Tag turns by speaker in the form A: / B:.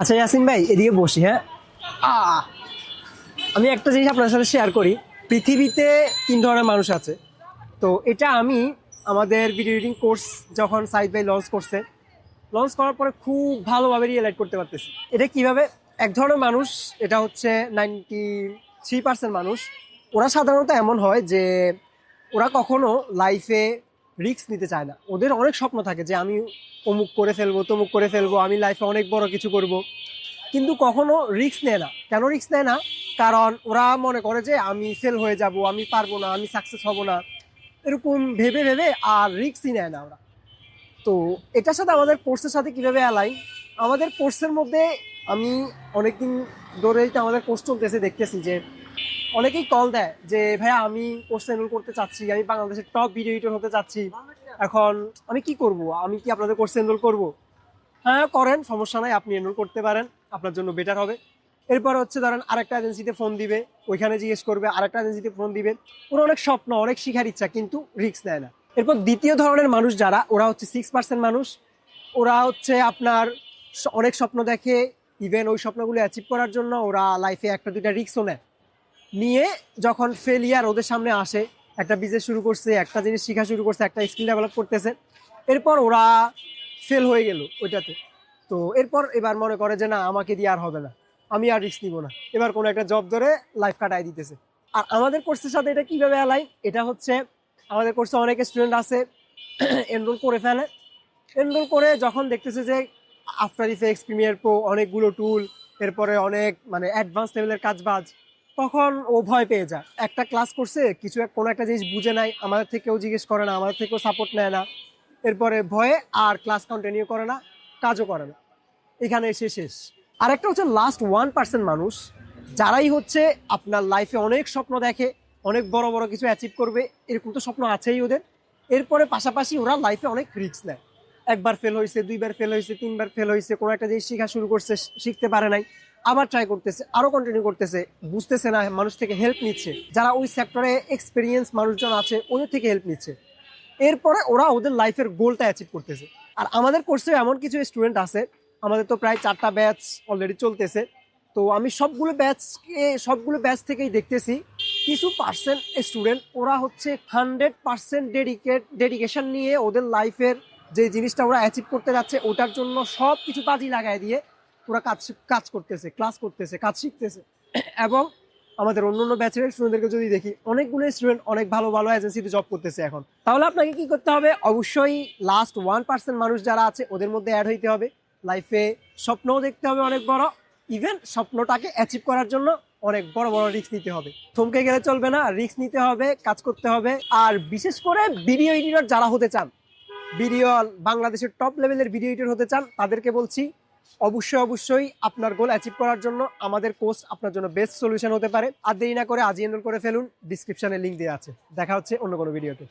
A: আচ্ছা ইয়াসিন ভাই, এদিকে বসি। হ্যাঁ, আহ আমি একটা জিনিস আপনার সাথে শেয়ার করি। পৃথিবীতে তিন ধরনের মানুষ আছে। তো এটা আমি আমাদের ভিডিও এডিটিং কোর্স যখন সাইদ ভাই লঞ্চ করার পরে খুব ভালোভাবে রিয়েলাইজ করতে পারতেছি। এটা কিভাবে? এক ধরনের মানুষ, এটা হচ্ছে 93% মানুষ। ওরা সাধারণত এমন হয় যে ওরা কখনো লাইফে রিস্ক নিতে চায় না। ওদের অনেক স্বপ্ন থাকে যে আমি অমুক করে ফেলবো, তমুক করে ফেলবো, আমি লাইফে অনেক বড় কিছু করব, কিন্তু কখনো রিস্ক নেয় না। কেন রিস্ক নেয় না? কারণ ওরা মনে করে যে আমি ফেল হয়ে যাব, আমি পারবো না, আমি সাকসেস হব না, এরকম ভেবে ভেবে আর রিস্কই নেয় না ওরা। তো এটার সাথে আমাদের কোর্সের সাথে কিভাবে অ্যালাইন? আমাদের কোর্সের মধ্যে আমি অনেকদিন ধরেই তো আমাদের কোর্স চলতেছে, দেখতেছি যে অনেকেই কল দেয় যে ভাইয়া আমি কোর্স এনরোল করতে চাচ্ছি, আমি বাংলাদেশের টপ ভিডিও এডিটর হতে চাচ্ছি, এখন আমি কি করব? আমি কি আপনাদের কোর্স এনরোল করব? হ্যাঁ করেন, সমস্যা নাই, আপনি এনরোল করতে পারেন, আপনার জন্য বেটার হবে। এরপর হচ্ছে ধরেন আরেকটা এজেন্সিতে ফোন দিবে, ওইখানে জিজ্ঞেস করবে, আরেকটা এজেন্সিতে ফোন দিবে। ওর অনেক স্বপ্ন, অনেক শিখার ইচ্ছা, কিন্তু রিস্ক নেয় না। এরপর দ্বিতীয় ধরনের মানুষ যারা, ওরা হচ্ছে 6% মানুষ। ওরা হচ্ছে আপনার অনেক স্বপ্ন দেখে, ইভেন ওই স্বপ্নগুলো অ্যাচিভ করার জন্য ওরা লাইফে একটা দুইটা রিস্কও নেয়। নিয়ে যখন ফেলিয়ার ওদের সামনে আসে, একটা বিজনেস শুরু করছে, একটা জিনিস শেখা শুরু করছে, একটা স্কিল ডেভেলপ করতেছে, এরপর ওরা ফেল হয়ে গেল ওইটাতে। তো এরপর এবার মনে করে যে না, আমাকে দিয়ে আর হবে না, আমি আর রিস্ক নিব না, এবার কোনো একটা জব ধরে লাইফ কাটাই দিতেছে। আর আমাদের কোর্সের সাথে এটা কিভাবে অ্যালাইন? এটা হচ্ছে আমাদের কোর্সে অনেক স্টুডেন্ট আছে, এনরোল করে ফেলে। এনরোল করে যখন দেখতেছে যে আফটার ইফেক্টস, প্রিমিয়ার প্রো, অনেকগুলো টুল, এরপরে অনেক মানে অ্যাডভান্স লেভেলের কাজবাজ, তখন ও ভয় পেয়ে যায়। একটা ক্লাস করছে, কোনো একটা জিনিস বুঝে নাই, আমাদের থেকেও জিজ্ঞেস করে না, আমাদের থেকেও সাপোর্ট নেয় না, এরপরে ভয়ে আর ক্লাস কন্টিনিউ করে না, কাজও করে না, এখানে এসে শেষ। আর একটা হচ্ছে লাস্ট 1% মানুষ, যারাই হচ্ছে আপনার লাইফে অনেক স্বপ্ন দেখে, অনেক বড় বড় কিছু অ্যাচিভ করবে, এরকম তো স্বপ্ন আছেই ওদের। এরপরে পাশাপাশি ওরা লাইফে অনেক রিস্ক নেয়। একবার ফেল হয়েছে, দুইবার ফেল হয়েছে, তিনবার ফেল হয়েছে, কোনো একটা জিনিস শেখা শুরু করছে, শিখতে পারে নাই, আবার ট্রাই করতেছে, আরো কন্টিনিউ করতেছে, বুঝতেছে না, মানুষ থেকে হেল্প নিচ্ছে, যারা ওই সেক্টরে এক্সপিরিয়েন্স মানুষজন আছে ওদের থেকে হেল্প নিচ্ছে। এরপরে ওরা ওদের লাইফের গোলটা অ্যাচিভ করতেছে। আর আমাদের কোর্সে এমন কিছু স্টুডেন্ট আছে, আমাদের তো প্রায় 4টা ব্যাচ অলরেডি চলতেছে। তো আমি সবগুলো ব্যাচ থেকেই দেখতেছি কিছু পার্সেন্ট স্টুডেন্ট, ওরা হচ্ছে 100% ডেডিকেশন নিয়ে ওদের লাইফের যে জিনিসটা ওরা অ্যাচিভ করতে যাচ্ছে ওটার জন্য সব কিছু কাজই লাগাই দিয়ে ওরা কাজ করতেছে, ক্লাস করতেছে, কাজ শিখতেছে। এবং আমাদের অন্য ব্যাচের স্টুডেন্টদেরকে যদি দেখি, অনেকগুলো স্টুডেন্ট অনেক ভালো ভালো এজেন্সিতে জব করতেছে এখন। তাহলে আপনাকে কি করতে হবে? অবশ্যই লাস্ট 1% মানুষ যারা আছে ওদের মধ্যে অ্যাড হইতে হবে। লাইফে স্বপ্নও দেখতে হবে অনেক বড়, ইভেন স্বপ্নটাকে অ্যাচিভ করার জন্য অনেক বড় বড় রিস্ক নিতে হবে। থমকে গেলে চলবে না, রিস্ক নিতে হবে, কাজ করতে হবে। আর বিশেষ করে ভিডিও এডিটর যারা হতে চান, ভিডিও বাংলাদেশের টপ লেভেলের ভিডিও এডিটর হতে চান, তাদেরকে বলছি অবশ্যই আপনার গোল অ্যাচিভ করার জন্য আমাদের কোর্স আপনার জন্য বেস্ট সলিউশন হতে পারে। আর দেরি না করে আজই এনরোল করে ফেলুন, ডিসক্রিপশনে লিংক দেওয়া আছে। দেখা হচ্ছে অন্য কোনো ভিডিওতে।